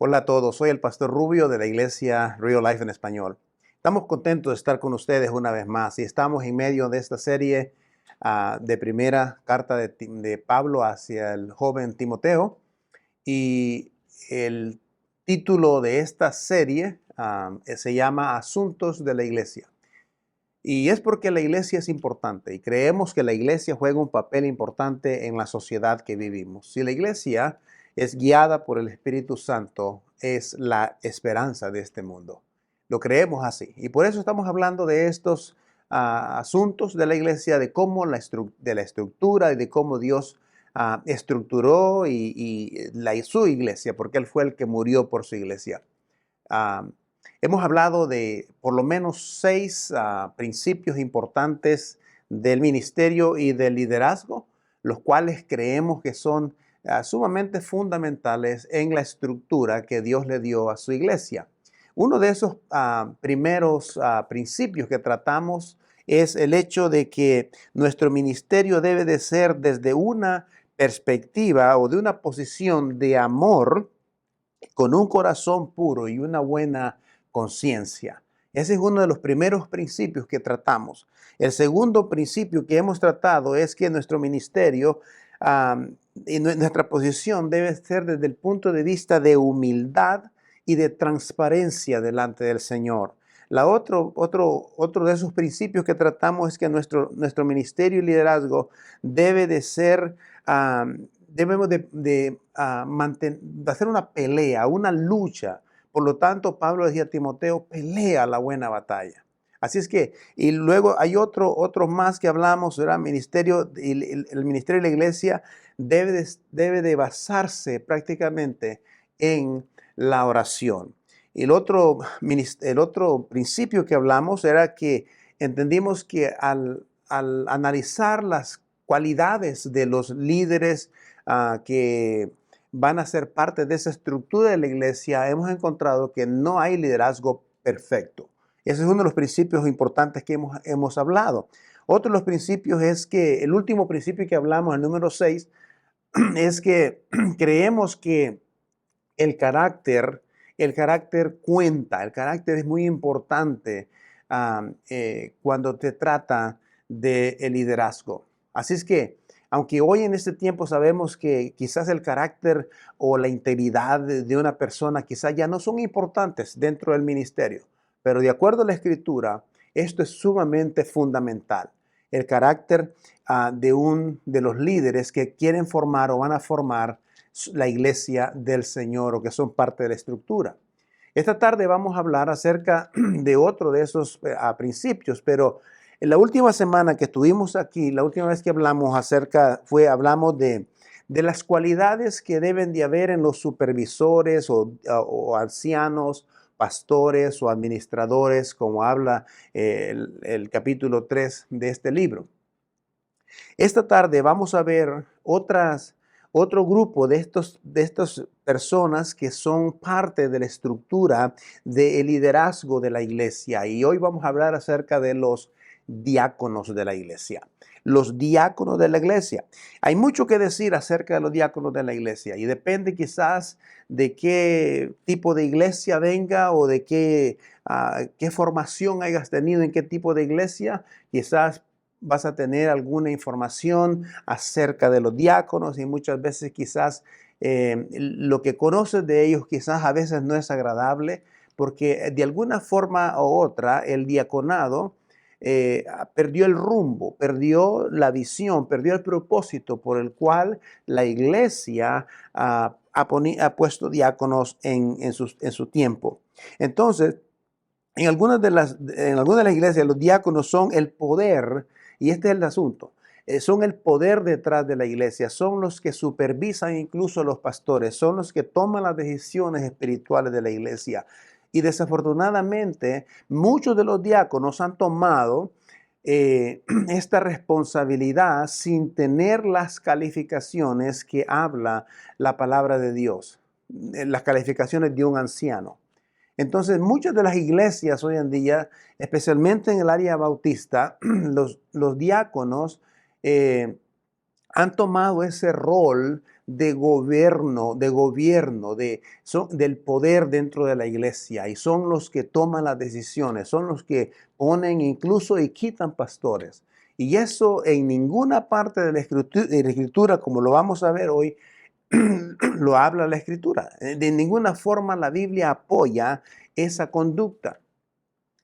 Hola a todos, soy el pastor Rubio de la iglesia Real Life en Español. Estamos contentos de estar con ustedes una vez más y estamos en medio de esta serie de primera carta de Pablo hacia el joven Timoteo. Y el título de esta serie se llama Asuntos de la Iglesia. Y es porque la iglesia es importante y creemos que la iglesia juega un papel importante en la sociedad que vivimos. Si la iglesia es guiada por el Espíritu Santo, es la esperanza de este mundo. Lo creemos así. Y por eso estamos hablando de estos asuntos de la iglesia, de cómo de la estructura y de cómo Dios estructuró su iglesia, porque Él fue el que murió por su iglesia. Ah, Hemos hablado de por lo menos 6 principios importantes del ministerio y del liderazgo, los cuales creemos que son sumamente fundamentales en la estructura que Dios le dio a su iglesia. Uno de esos primeros principios que tratamos es el hecho de que nuestro ministerio debe de ser desde una perspectiva o de una posición de amor, con un corazón puro y una buena conciencia. Ese es uno de los primeros principios que tratamos. El segundo principio que hemos tratado es que nuestro ministerio y nuestra posición debe ser desde el punto de vista de humildad y de transparencia delante del Señor. Otro de esos principios que tratamos es que nuestro ministerio y liderazgo debe de ser debemos de hacer una pelea, una lucha. Por lo tanto, Pablo decía a Timoteo, pelea la buena batalla. Así es que, y luego hay otro más que hablamos, era ministerio, el ministerio de la iglesia debe de basarse prácticamente en la oración. El otro principio que hablamos era que entendimos que al analizar las cualidades de los líderes que van a ser parte de esa estructura de la iglesia, hemos encontrado que no hay liderazgo perfecto. Ese es uno de los principios importantes que hemos hablado. Otro de los principios es que el último principio que hablamos, el número 6, es que creemos que el carácter cuenta, el carácter es muy importante cuando te trata de el liderazgo. Así es que, aunque hoy en este tiempo sabemos que quizás el carácter o la integridad de una persona quizás ya no son importantes dentro del ministerio, pero de acuerdo a la Escritura, esto es sumamente fundamental. El carácter de los líderes que quieren formar o van a formar la iglesia del Señor o que son parte de la estructura. Esta tarde vamos a hablar acerca de otro de esos principios, pero en la última semana que estuvimos aquí, la última vez que hablamos hablamos de las cualidades que deben de haber en los supervisores o ancianos, pastores o administradores, como habla el capítulo 3 de este libro. Esta tarde vamos a ver otro grupo de estas personas que son parte de la estructura del liderazgo de la iglesia. Y hoy vamos a hablar acerca de los diáconos de la iglesia. Los diáconos de la iglesia. Hay mucho que decir acerca de los diáconos de la iglesia y depende quizás de qué tipo de iglesia venga o de qué formación hayas tenido en qué tipo de iglesia. Quizás vas a tener alguna información acerca de los diáconos y muchas veces quizás lo que conoces de ellos quizás a veces no es agradable porque de alguna forma u otra el diaconado perdió el rumbo, perdió la visión, perdió el propósito por el cual la iglesia ha puesto diáconos en su tiempo. Entonces, en algunas de las iglesias los diáconos son el poder, y este es el asunto, son el poder detrás de la iglesia, son los que supervisan incluso a los pastores, son los que toman las decisiones espirituales de la iglesia. Y desafortunadamente, muchos de los diáconos han tomado esta responsabilidad sin tener las calificaciones que habla la palabra de Dios, las calificaciones de un anciano. Entonces, muchas de las iglesias hoy en día, especialmente en el área bautista, los diáconos han tomado ese rol de gobierno, del poder dentro de la iglesia, y son los que toman las decisiones, son los que ponen incluso y quitan pastores. Y eso en ninguna parte de la escritura, como lo vamos a ver hoy, lo habla la escritura. De ninguna forma la Biblia apoya esa conducta.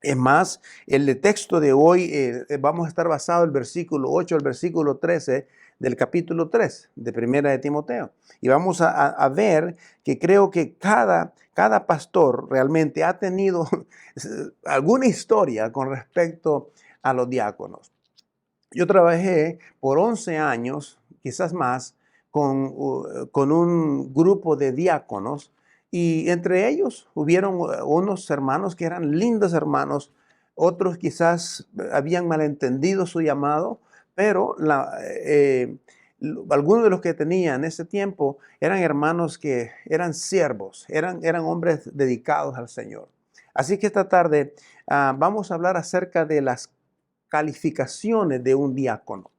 Es más, el texto de hoy vamos a estar basado en el versículo 8 al versículo 13 del capítulo 3 de Primera de Timoteo. Y vamos a ver que creo que cada pastor realmente ha tenido alguna historia con respecto a los diáconos. Yo trabajé por 11 años, quizás más, con un grupo de diáconos, y entre ellos hubieron unos hermanos que eran lindos hermanos, otros quizás habían malentendido su llamado, pero algunos de los que tenía en ese tiempo eran hermanos que eran siervos, eran hombres dedicados al Señor. Así que esta tarde vamos a hablar acerca de las calificaciones de un diácono.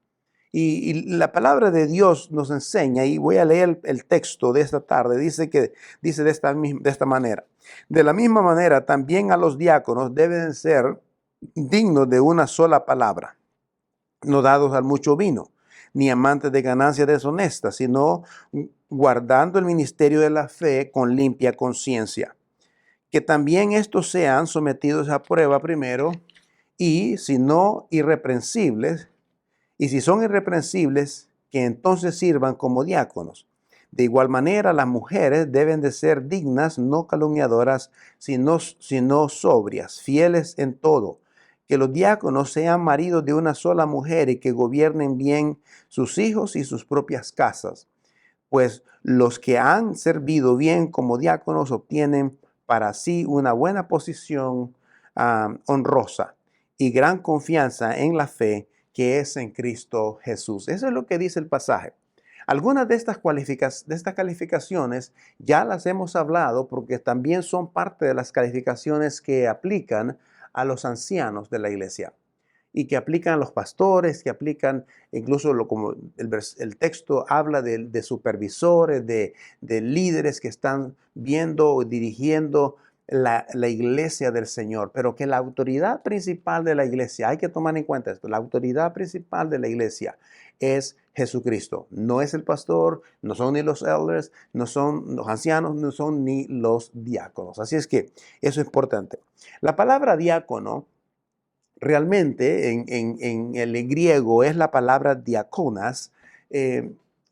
Y la palabra de Dios nos enseña, y voy a leer el texto de esta tarde, dice de esta manera: de la misma manera también a los diáconos deben ser dignos de una sola palabra, no dados al mucho vino, ni amantes de ganancias deshonestas, sino guardando el ministerio de la fe con limpia conciencia. Que también estos sean sometidos a prueba primero, y si no, irreprensibles. Y si son irreprensibles, que entonces sirvan como diáconos. De igual manera, las mujeres deben de ser dignas, no calumniadoras, sino sobrias, fieles en todo. Que los diáconos sean maridos de una sola mujer y que gobiernen bien sus hijos y sus propias casas. Pues los que han servido bien como diáconos obtienen para sí una buena posición honrosa y gran confianza en la fe que es en Cristo Jesús. Eso es lo que dice el pasaje. Algunas de estas calificaciones ya las hemos hablado porque también son parte de las calificaciones que aplican a los ancianos de la iglesia y que aplican a los pastores, que aplican incluso como el texto habla de supervisores, de líderes que están viendo o dirigiendo la iglesia del Señor, pero que la autoridad principal de la iglesia, hay que tomar en cuenta esto, la autoridad principal de la iglesia es Jesucristo. No es el pastor, no son ni los elders, no son los ancianos, no son ni los diáconos. Así es que eso es importante. La palabra diácono realmente en el griego es la palabra diaconas,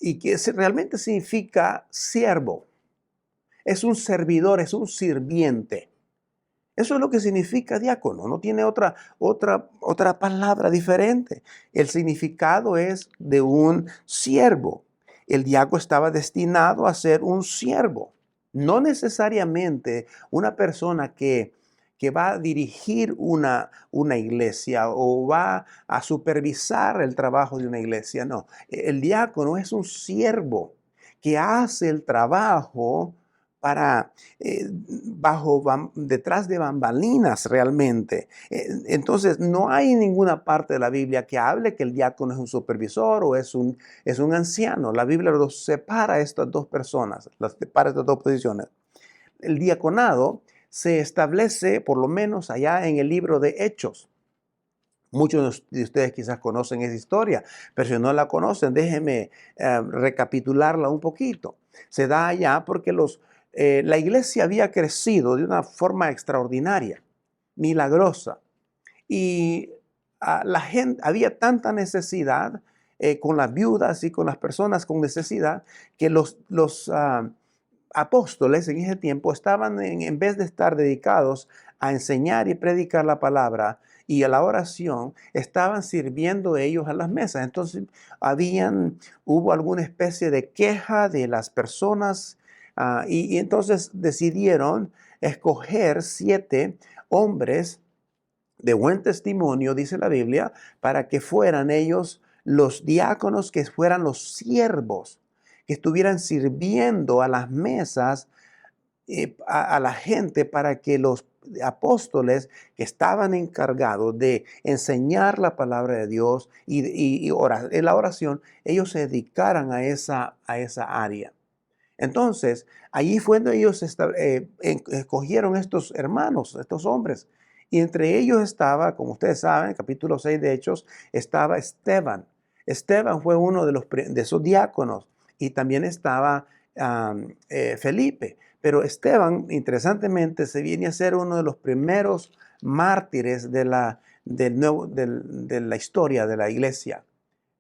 y que realmente significa siervo. Es un servidor, es un sirviente. Eso es lo que significa diácono, no tiene otra palabra diferente. El significado es de un siervo. El diácono estaba destinado a ser un siervo, no necesariamente una persona que va a dirigir una iglesia o va a supervisar el trabajo de una iglesia. No, el diácono es un siervo que hace el trabajo para detrás de bambalinas realmente. Entonces, no hay ninguna parte de la Biblia que hable que el diácono es un supervisor o es un anciano. La Biblia los separa a estas dos personas, las separa estas dos posiciones. El diaconado se establece por lo menos allá en el libro de Hechos. Muchos de ustedes quizás conocen esa historia, pero si no la conocen, déjenme recapitularla un poquito. Se da allá porque la iglesia había crecido de una forma extraordinaria, milagrosa. Y había tanta necesidad con las viudas y con las personas con necesidad que los apóstoles en ese tiempo estaban, en vez de estar dedicados a enseñar y predicar la palabra y a la oración, estaban sirviendo ellos a las mesas. Entonces hubo alguna especie de queja de las personas, y entonces decidieron escoger 7 hombres de buen testimonio, dice la Biblia, para que fueran ellos los diáconos, que fueran los siervos, que estuvieran sirviendo a las mesas a la gente para que los apóstoles que estaban encargados de enseñar la palabra de Dios en la oración, ellos se dedicaran a esa área. Entonces, allí fue donde ellos escogieron estos hermanos, estos hombres. Y entre ellos estaba, como ustedes saben, capítulo 6 de Hechos, estaba Esteban. Esteban fue uno de esos diáconos y también estaba Felipe. Pero Esteban, interesantemente, se viene a ser uno de los primeros mártires de la historia de la iglesia.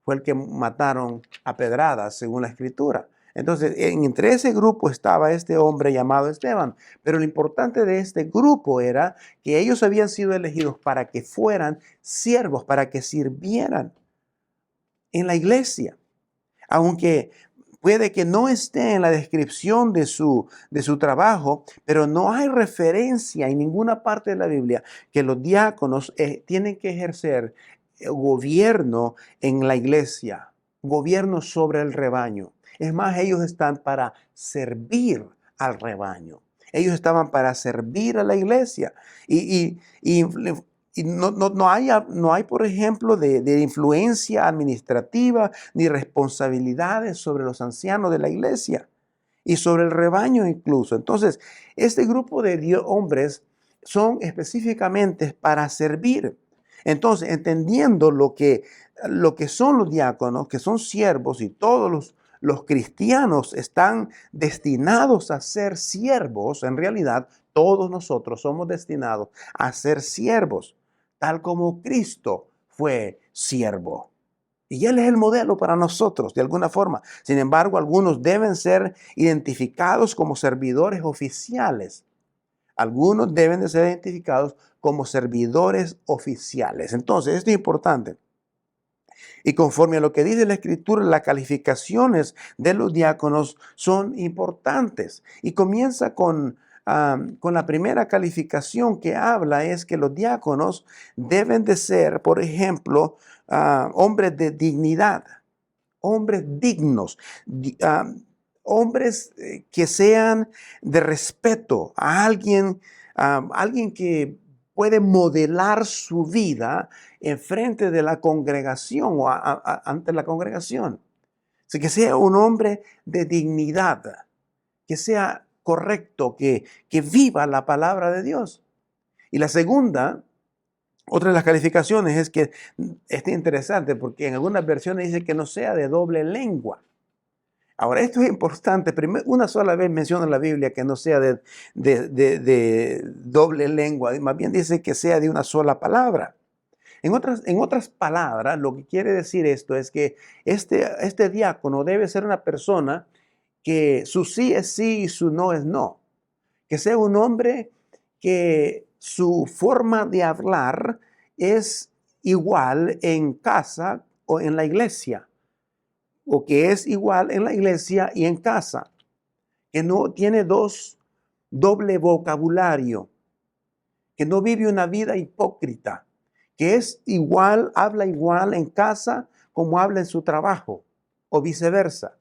Fue el que mataron a pedradas, según la escritura. Entonces, entre ese grupo estaba este hombre llamado Esteban. Pero lo importante de este grupo era que ellos habían sido elegidos para que fueran siervos, para que sirvieran en la iglesia. Aunque puede que no esté en la descripción de su trabajo, pero no hay referencia en ninguna parte de la Biblia que los diáconos tienen que ejercer gobierno en la iglesia, gobierno sobre el rebaño. Es más, ellos están para servir al rebaño. Ellos estaban para servir a la iglesia. Y no hay, por ejemplo, de influencia administrativa ni responsabilidades sobre los ancianos de la iglesia y sobre el rebaño incluso. Entonces, este grupo de hombres son específicamente para servir. Entonces, entendiendo lo que son los diáconos, que son siervos, y todos los cristianos están destinados a ser siervos, en realidad todos nosotros somos destinados a ser siervos, tal como Cristo fue siervo. Y Él es el modelo para nosotros, de alguna forma. Sin embargo, algunos deben ser identificados como servidores oficiales. Algunos deben de ser identificados como servidores oficiales. Entonces, esto es importante. Y conforme a lo que dice la Escritura, las calificaciones de los diáconos son importantes. Y comienza con la primera calificación que habla, es que los diáconos deben de ser, por ejemplo, hombres de dignidad, hombres dignos, hombres que sean de respeto, alguien que puede modelar su vida en frente de la congregación o ante la congregación. Así que sea un hombre de dignidad, que sea correcto, que viva la palabra de Dios. Y la segunda, otra de las calificaciones es que es interesante porque en algunas versiones dice que no sea de doble lengua. Ahora, esto es importante. Una sola vez menciona la Biblia que no sea de doble lengua, más bien dice que sea de una sola palabra. En otras palabras, lo que quiere decir esto es que este diácono debe ser una persona que su sí es sí y su no es no. Que sea un hombre que su forma de hablar es igual en casa o en la iglesia, o que es igual en la iglesia y en casa, que no tiene doble vocabulario, que no vive una vida hipócrita, que es igual, habla igual en casa como habla en su trabajo, o viceversa,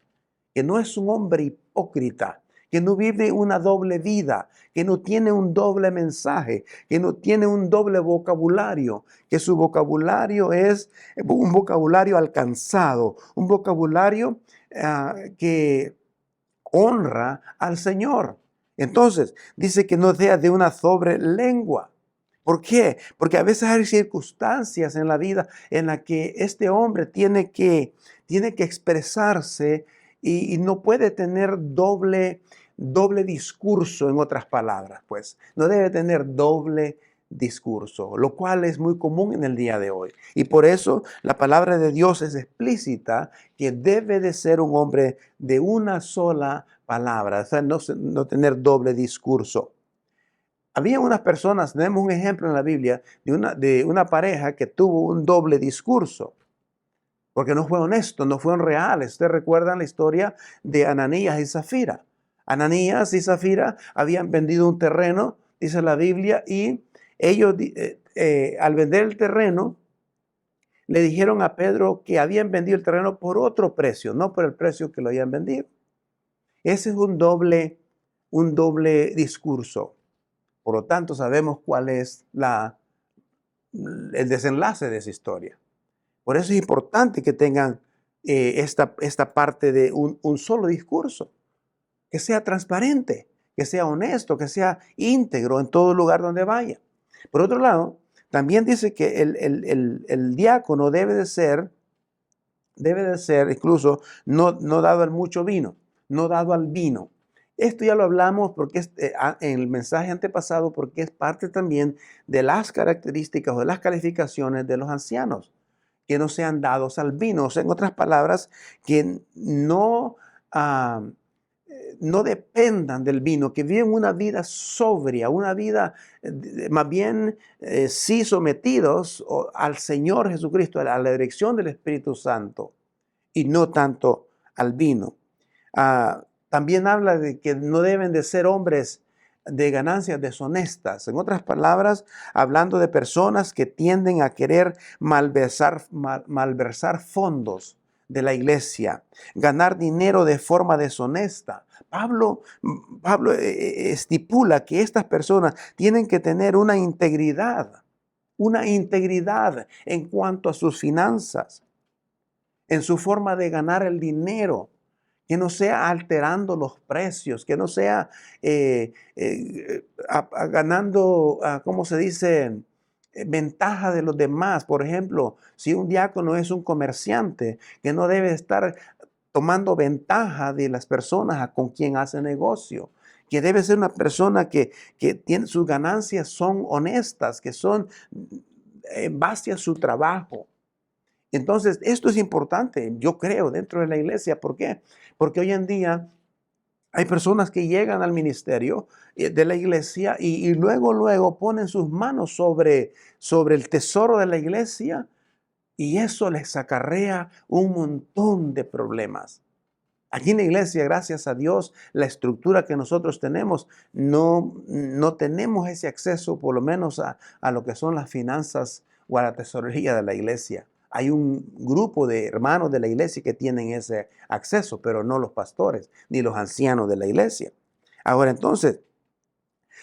que no es un hombre hipócrita, que no vive una doble vida, que no tiene un doble mensaje, que no tiene un doble vocabulario, que su vocabulario es un vocabulario alcanzado, un vocabulario que honra al Señor. Entonces, dice que no sea de una sobre lengua. ¿Por qué? Porque a veces hay circunstancias en la vida en las que este hombre tiene que expresarse y no puede tener doble discurso, en otras palabras, pues. No debe tener doble discurso, lo cual es muy común en el día de hoy. Y por eso la palabra de Dios es explícita que debe de ser un hombre de una sola palabra, o sea, no tener doble discurso. Había unas personas, tenemos un ejemplo en la Biblia de una pareja que tuvo un doble discurso, porque no fue honesto, no fueron reales. Ustedes recuerdan la historia de Ananías y Zafira. Ananías y Zafira habían vendido un terreno, dice la Biblia, y ellos al vender el terreno, le dijeron a Pedro que habían vendido el terreno por otro precio, no por el precio que lo habían vendido. Ese es un doble un doble discurso. Por lo tanto, sabemos cuál es el desenlace de esa historia. Por eso es importante que tengan esta parte de un solo discurso, que sea transparente, que sea honesto, que sea íntegro en todo lugar donde vaya. Por otro lado, también dice que el diácono debe de ser incluso no dado al mucho vino, no dado al vino. Esto ya lo hablamos porque en el mensaje antepasado, porque es parte también de las características o de las calificaciones de los ancianos, que no sean dados al vino. O sea, en otras palabras, que ah, no dependan del vino, que viven una vida sobria, una vida más bien sí sometidos al Señor Jesucristo, a la dirección del Espíritu Santo y no tanto al vino. También habla de que no deben de ser hombres de ganancias deshonestas. En otras palabras, hablando de personas que tienden a querer malversar fondos de la iglesia, ganar dinero de forma deshonesta. Pablo estipula que estas personas tienen que tener una integridad en cuanto a sus finanzas, en su forma de ganar el dinero, que no sea alterando los precios, que no sea ganando, ¿cómo se dice? Ventaja de los demás. Por ejemplo, si un diácono es un comerciante, que no debe estar tomando ventaja de las personas con quien hace negocio, que debe ser una persona que tiene, sus ganancias son honestas, que son en base a su trabajo. Entonces, esto es importante, yo creo, dentro de la iglesia. ¿Por qué? Porque hoy en día hay personas que llegan al ministerio de la iglesia y luego ponen sus manos sobre el tesoro de la iglesia y eso les acarrea un montón de problemas. Aquí en la iglesia, gracias a Dios, la estructura que nosotros tenemos, no tenemos ese acceso, por lo menos a lo que son las finanzas o a la tesorería de la iglesia. Hay un grupo de hermanos de la iglesia que tienen ese acceso, pero no los pastores ni los ancianos de la iglesia. Ahora entonces,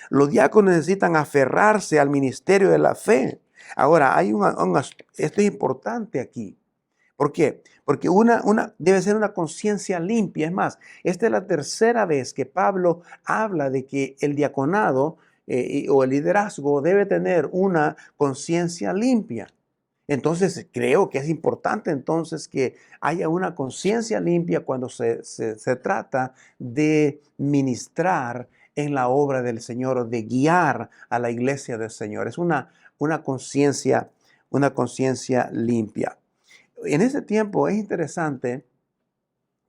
los diáconos necesitan aferrarse al ministerio de la fe. Ahora, esto es importante aquí. ¿Por qué? Porque debe ser una conciencia limpia. Es más, esta es la tercera vez que Pablo habla de que el diaconado o el liderazgo debe tener una conciencia limpia. Entonces, creo que es importante entonces que haya una conciencia limpia cuando se trata de ministrar en la obra del Señor o de guiar a la iglesia del Señor. Es una conciencia limpia. En ese tiempo es interesante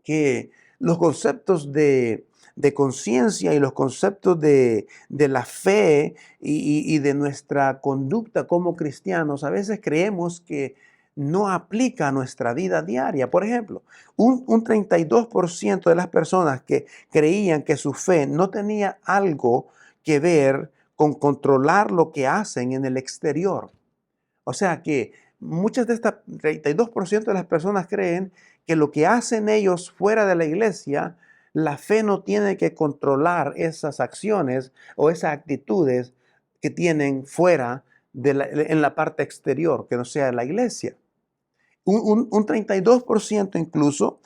que los conceptos de conciencia y los conceptos de la fe y de nuestra conducta como cristianos, a veces creemos que no aplica a nuestra vida diaria. Por ejemplo, un 32% de las personas que creían que su fe no tenía algo que ver con controlar lo que hacen en el exterior. O sea que muchas de estas 32% de las personas creen que lo que hacen ellos fuera de la iglesia, la fe no tiene que controlar esas acciones o esas actitudes que tienen fuera en la parte exterior, que no sea la iglesia. Un 32% incluso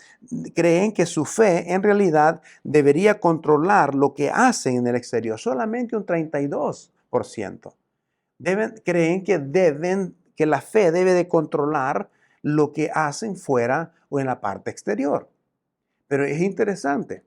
creen que su fe en realidad debería controlar lo que hacen en el exterior. Solamente un 32% creen que la fe debe de controlar lo que hacen fuera o en la parte exterior. Pero es interesante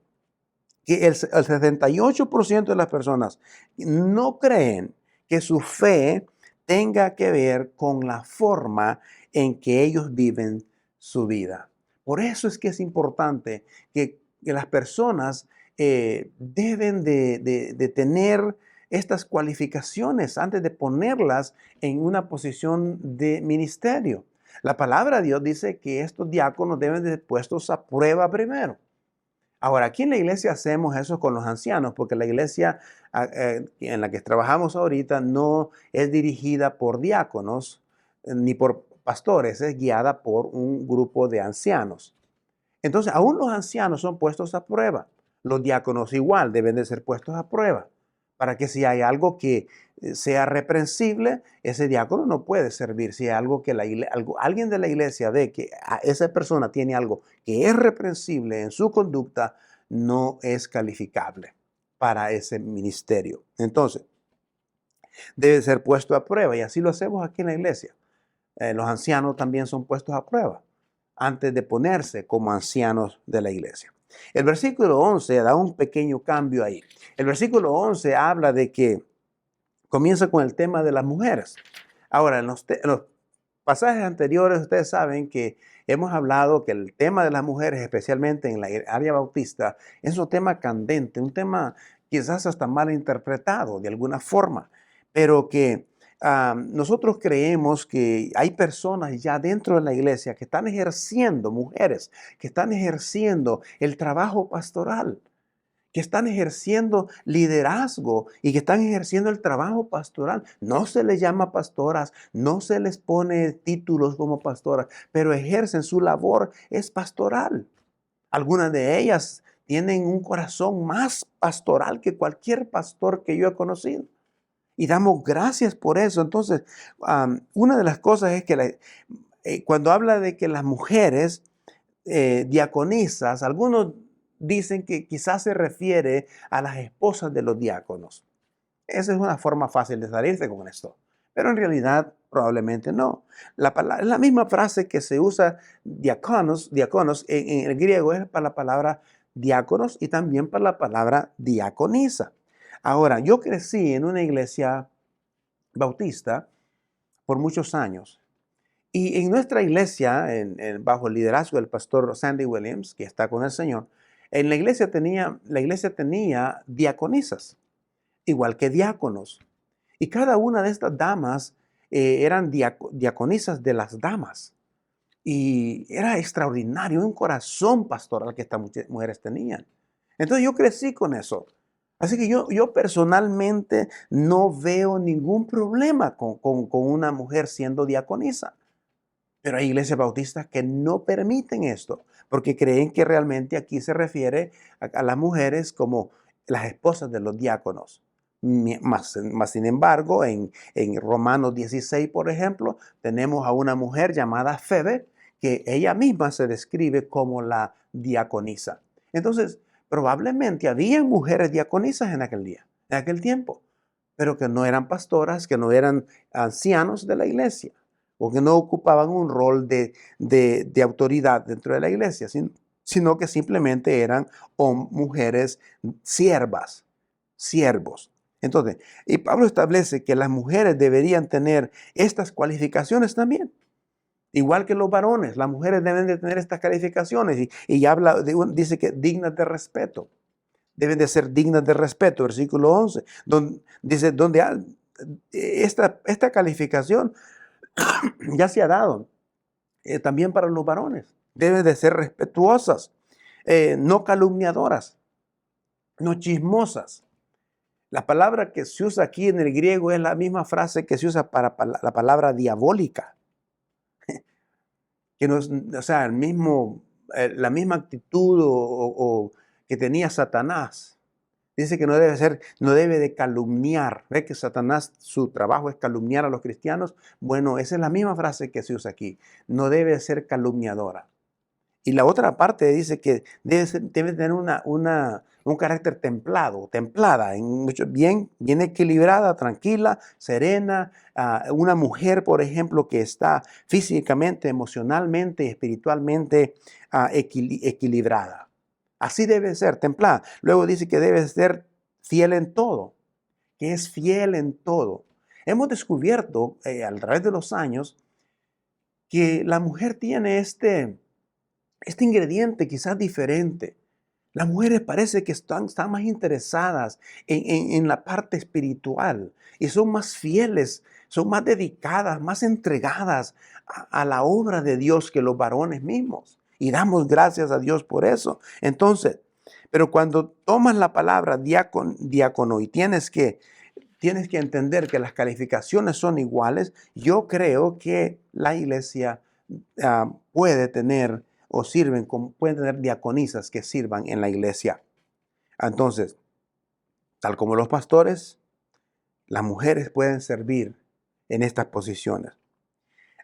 que el 78% de las personas no creen que su fe tenga que ver con la forma en que ellos viven su vida. Por eso es que es importante que las personas deben de tener estas cualificaciones antes de ponerlas en una posición de ministerio. La palabra de Dios dice que estos diáconos deben de ser puestos a prueba primero. Ahora, aquí en la iglesia hacemos eso con los ancianos, porque la iglesia en la que trabajamos ahorita no es dirigida por diáconos ni por pastores, es guiada por un grupo de ancianos. Entonces, aún los ancianos son puestos a prueba. Los diáconos igual deben de ser puestos a prueba, para que si hay algo que sea reprensible, ese diácono no puede servir. Si hay algo que alguien de la iglesia ve que esa persona tiene algo que es reprensible en su conducta, no es calificable para ese ministerio. Entonces, debe ser puesto a prueba, y así lo hacemos aquí en la iglesia. Los ancianos también son puestos a prueba antes de ponerse como ancianos de la iglesia. El versículo 11 da un pequeño cambio ahí. El versículo 11 habla de que comienza con el tema de las mujeres. Ahora, en los pasajes anteriores, ustedes saben que hemos hablado que el tema de las mujeres, especialmente en la área bautista, es un tema candente, un tema quizás hasta mal interpretado de alguna forma, pero que nosotros creemos que hay personas ya dentro de la iglesia que están ejerciendo, mujeres, que están ejerciendo el trabajo pastoral, que están ejerciendo liderazgo y que están ejerciendo el trabajo pastoral. No se les llama pastoras, no se les pone títulos como pastoras, pero ejercen su labor, es pastoral. Algunas de ellas tienen un corazón más pastoral que cualquier pastor que yo he conocido. Y damos gracias por eso. Entonces, una de las cosas es que cuando habla de que las mujeres diaconisas, algunos dicen que quizás se refiere a las esposas de los diáconos. Esa es una forma fácil de salirse con esto, pero en realidad probablemente no. Es la misma frase que se usa diáconos en el griego es para la palabra diáconos y también para la palabra diaconisa. Ahora, yo crecí en una iglesia bautista por muchos años. Y en nuestra iglesia, bajo el liderazgo del pastor Sandy Williams, que está con el Señor, en la iglesia tenía diaconisas, igual que diáconos. Y cada una de estas damas eran diaconisas de las damas. Y era extraordinario, un corazón pastoral que estas mujeres tenían. Entonces yo crecí con eso. Así que yo personalmente no veo ningún problema con una mujer siendo diaconisa. Pero hay iglesias bautistas que no permiten esto, porque creen que realmente aquí se refiere a las mujeres como las esposas de los diáconos. Más sin embargo, en Romanos 16, por ejemplo, tenemos a una mujer llamada Febe, que ella misma se describe como la diaconisa. Entonces, probablemente había mujeres diaconisas en aquel día, en aquel tiempo, pero que no eran pastoras, que no eran ancianos de la iglesia, o que no ocupaban un rol de autoridad dentro de la iglesia, sino que simplemente eran mujeres siervas, siervos. Entonces, y Pablo establece que las mujeres deberían tener estas cualificaciones también. Igual que los varones, las mujeres deben de tener estas calificaciones y dice que dignas de respeto. Deben de ser dignas de respeto, versículo 11, dice, esta calificación ya se ha dado también para los varones. Deben de ser respetuosas, no calumniadoras, no chismosas. La palabra que se usa aquí en el griego es la misma frase que se usa para la palabra diabólica. Que no es, o sea, la misma actitud o que tenía Satanás. Dice que no debe de calumniar. ¿Ve que Satanás, su trabajo es calumniar a los cristianos? Bueno, esa es la misma frase que se usa aquí. No debe ser calumniadora. Y la otra parte dice que debe tener un carácter templada, bien equilibrada, tranquila, serena. Una mujer, por ejemplo, que está físicamente, emocionalmente, espiritualmente equilibrada. Así debe ser, templada. Luego dice que debe ser fiel en todo, que es fiel en todo. Hemos descubierto a través de los años que la mujer tiene este ingrediente quizás diferente. Las mujeres parece que están más interesadas en la parte espiritual y son más fieles, son más dedicadas, más entregadas a la obra de Dios que los varones mismos. Y damos gracias a Dios por eso. Entonces, pero cuando tomas la palabra diácono y tienes que entender que las calificaciones son iguales, yo creo que la iglesia puede tener pueden tener diaconisas que sirvan en la iglesia. Entonces, tal como los pastores, las mujeres pueden servir en estas posiciones.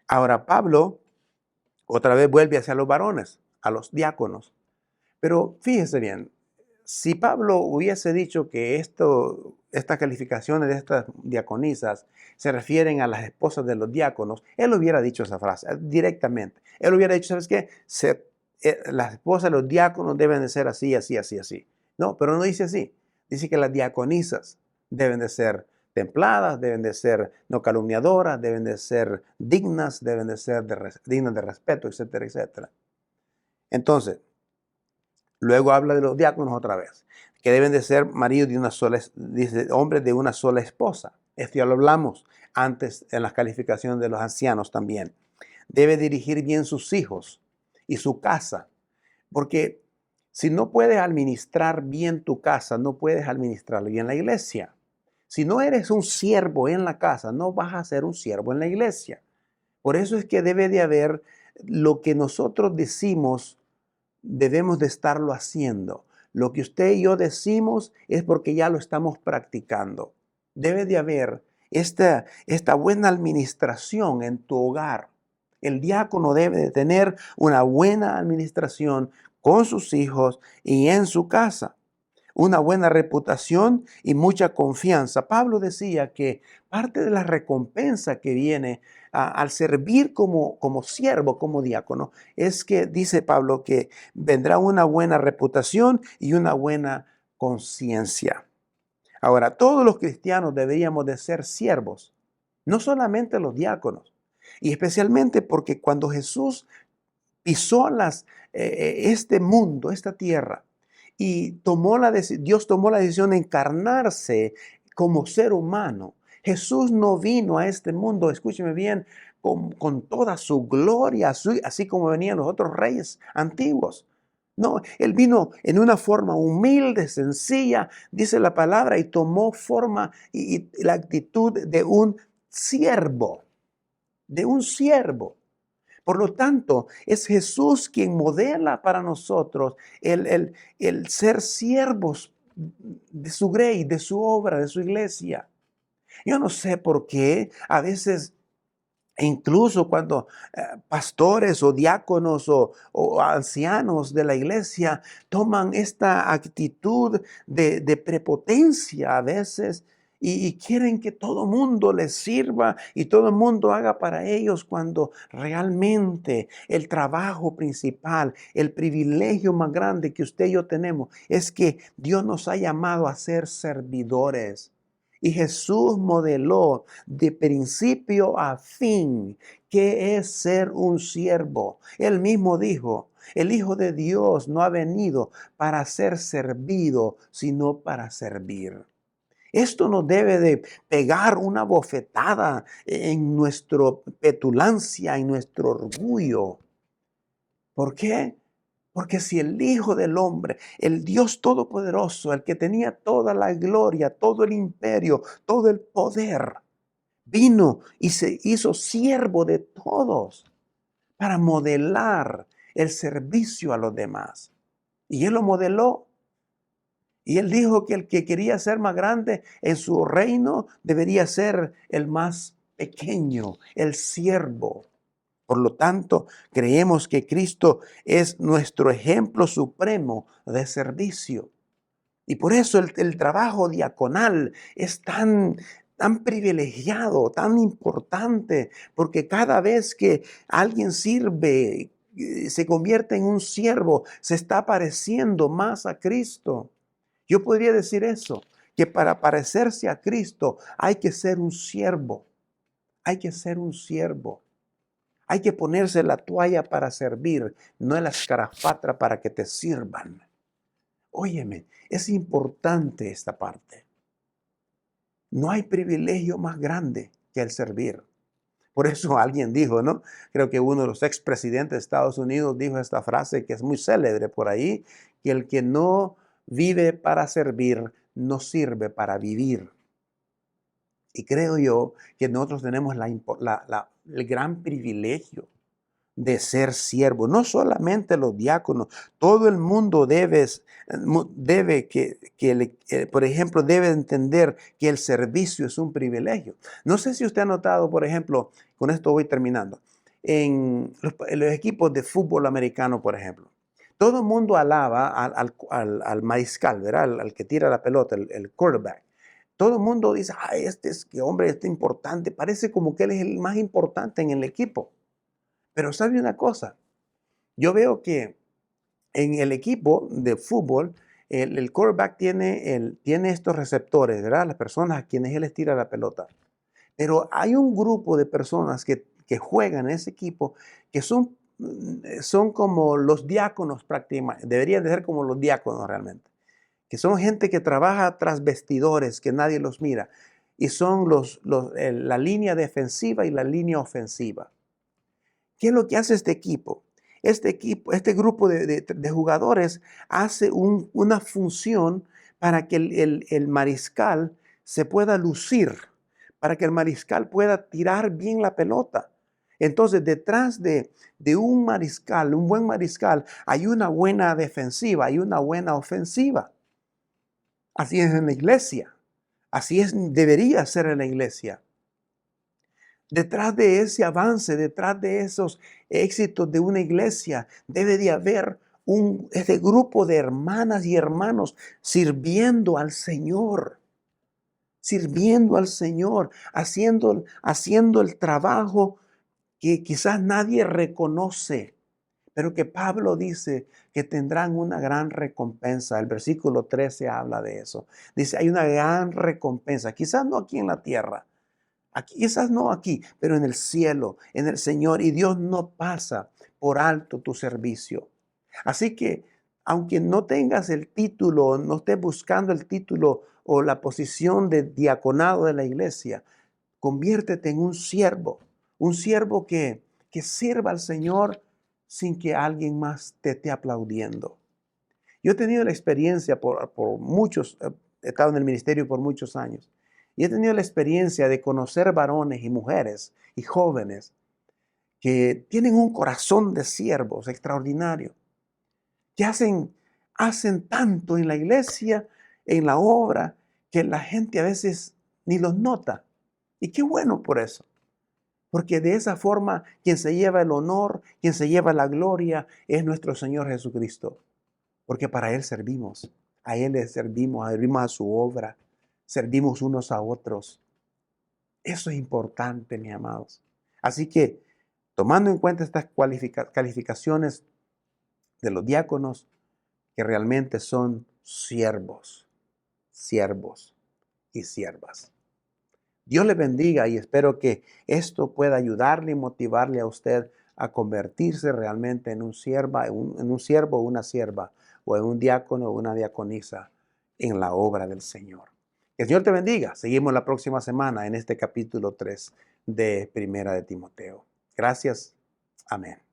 Ahora, Pablo otra vez vuelve hacia los varones, a los diáconos. Pero fíjese bien, si Pablo hubiese dicho que estas calificaciones de estas diaconisas se refieren a las esposas de los diáconos, él hubiera dicho esa frase directamente. Él hubiera dicho, ¿sabes qué? Las esposas de los diáconos deben de ser así, así, así, así. No, pero no dice así. Dice que las diaconisas deben de ser templadas, deben de ser no calumniadoras, deben de ser dignas, deben de ser dignas de respeto, etcétera, etcétera. Entonces, luego habla de los diáconos otra vez, que deben de ser maridos de una sola, dice, hombres de una sola esposa. Esto ya lo hablamos antes en las calificaciones de los ancianos también. Debe dirigir bien sus hijos y su casa, porque si no puedes administrar bien tu casa, no puedes administrar bien la iglesia. Si no eres un siervo en la casa, no vas a ser un siervo en la iglesia. Por eso es que debe de haber lo que nosotros decimos, debemos de estarlo haciendo. Lo que usted y yo decimos es porque ya lo estamos practicando. Debe de haber esta buena administración en tu hogar. El diácono debe de tener una buena administración con sus hijos y en su casa. Una buena reputación y mucha confianza. Pablo decía que parte de la recompensa que viene al servir como siervo, como diácono, es que, dice Pablo, que vendrá una buena reputación y una buena conciencia. Ahora, todos los cristianos deberíamos de ser siervos, no solamente los diáconos, y especialmente porque cuando Jesús pisó este mundo, esta tierra, y Dios tomó la decisión de encarnarse como ser humano. Jesús no vino a este mundo, escúcheme bien, con toda su gloria, así como venían los otros reyes antiguos. No, Él vino en una forma humilde, sencilla, dice la palabra, y tomó forma y la actitud de un siervo, de un siervo. Por lo tanto, es Jesús quien modela para nosotros el ser siervos de su grey, de su obra, de su iglesia. Yo no sé por qué a veces, incluso cuando pastores o diáconos o ancianos de la iglesia toman esta actitud de prepotencia a veces y quieren que todo mundo les sirva y todo el mundo haga para ellos, cuando realmente el trabajo principal, el privilegio más grande que usted y yo tenemos, es que Dios nos ha llamado a ser servidores. Y Jesús modeló de principio a fin qué es ser un siervo. Él mismo dijo, el Hijo de Dios no ha venido para ser servido, sino para servir. Esto nos debe de pegar una bofetada en nuestra petulancia, en nuestro orgullo. ¿Por qué? Porque si el Hijo del Hombre, el Dios Todopoderoso, el que tenía toda la gloria, todo el imperio, todo el poder, vino y se hizo siervo de todos para modelar el servicio a los demás. Y Él lo modeló. Y Él dijo que el que quería ser más grande en su reino debería ser el más pequeño, el siervo. Por lo tanto, creemos que Cristo es nuestro ejemplo supremo de servicio. Y por eso el trabajo diaconal es tan privilegiado, tan importante, porque cada vez que alguien sirve, se convierte en un siervo, se está pareciendo más a Cristo. Yo podría decir eso, que para parecerse a Cristo hay que ser un siervo, hay que ser un siervo. Hay que ponerse la toalla para servir, no la escarafatra para que te sirvan. Óyeme, es importante esta parte. No hay privilegio más grande que el servir. Por eso alguien dijo, ¿no? Creo que uno de los expresidentes de Estados Unidos dijo esta frase que es muy célebre por ahí, que el que no vive para servir, no sirve para vivir. Y creo yo que nosotros tenemos el gran privilegio de ser siervo. No solamente los diáconos, todo el mundo por ejemplo, debe entender que el servicio es un privilegio. No sé si usted ha notado, por ejemplo, con esto voy terminando, en los equipos de fútbol americano, por ejemplo. Todo el mundo alaba al mariscal, ¿verdad? Al que tira la pelota, el quarterback. Todo el mundo dice, ay, que hombre, este importante. Parece como que él es el más importante en el equipo. Pero ¿sabe una cosa? Yo veo que en el equipo de fútbol, el quarterback tiene estos receptores, ¿verdad? Las personas a quienes él les tira la pelota. Pero hay un grupo de personas que juegan en ese equipo que son como los diáconos prácticamente. Deberían de ser como los diáconos realmente. Que son gente que trabaja tras vestidores, que nadie los mira. Y son la línea defensiva y la línea ofensiva. ¿Qué es lo que hace este equipo? Este grupo de jugadores hace una función para que el mariscal se pueda lucir, para que el mariscal pueda tirar bien la pelota. Entonces, detrás de un mariscal, un buen mariscal, hay una buena defensiva, hay una buena ofensiva. Así es en la iglesia. Debería ser en la iglesia. Detrás de ese avance, detrás de esos éxitos de una iglesia, debe de haber ese grupo de hermanas y hermanos sirviendo al Señor, haciendo el trabajo que quizás nadie reconoce, pero que Pablo dice que tendrán una gran recompensa. El versículo 13 habla de eso. Dice, hay una gran recompensa, quizás no aquí en la tierra, aquí, quizás no aquí, pero en el cielo, en el Señor. Y Dios no pasa por alto tu servicio. Así que, aunque no tengas el título, no estés buscando el título o la posición de diaconado de la iglesia, conviértete en un siervo que sirva al Señor sin que alguien más te esté aplaudiendo. Yo he tenido la experiencia he estado en el ministerio por muchos años. Y he tenido la experiencia de conocer varones y mujeres y jóvenes que tienen un corazón de siervos extraordinario, que hacen tanto en la iglesia, en la obra, que la gente a veces ni los nota. Y qué bueno por eso. Porque de esa forma quien se lleva el honor, quien se lleva la gloria es nuestro Señor Jesucristo. Porque para Él servimos. A Él le servimos a su obra. Servimos unos a otros. Eso es importante, mis amados. Así que, tomando en cuenta estas calificaciones de los diáconos, que realmente son siervos y siervas. Dios le bendiga y espero que esto pueda ayudarle y motivarle a usted a convertirse realmente en un siervo o una sierva, o en un diácono o una diaconisa en la obra del Señor. Que el Señor te bendiga. Seguimos la próxima semana en este capítulo 3 de Primera de Timoteo. Gracias. Amén.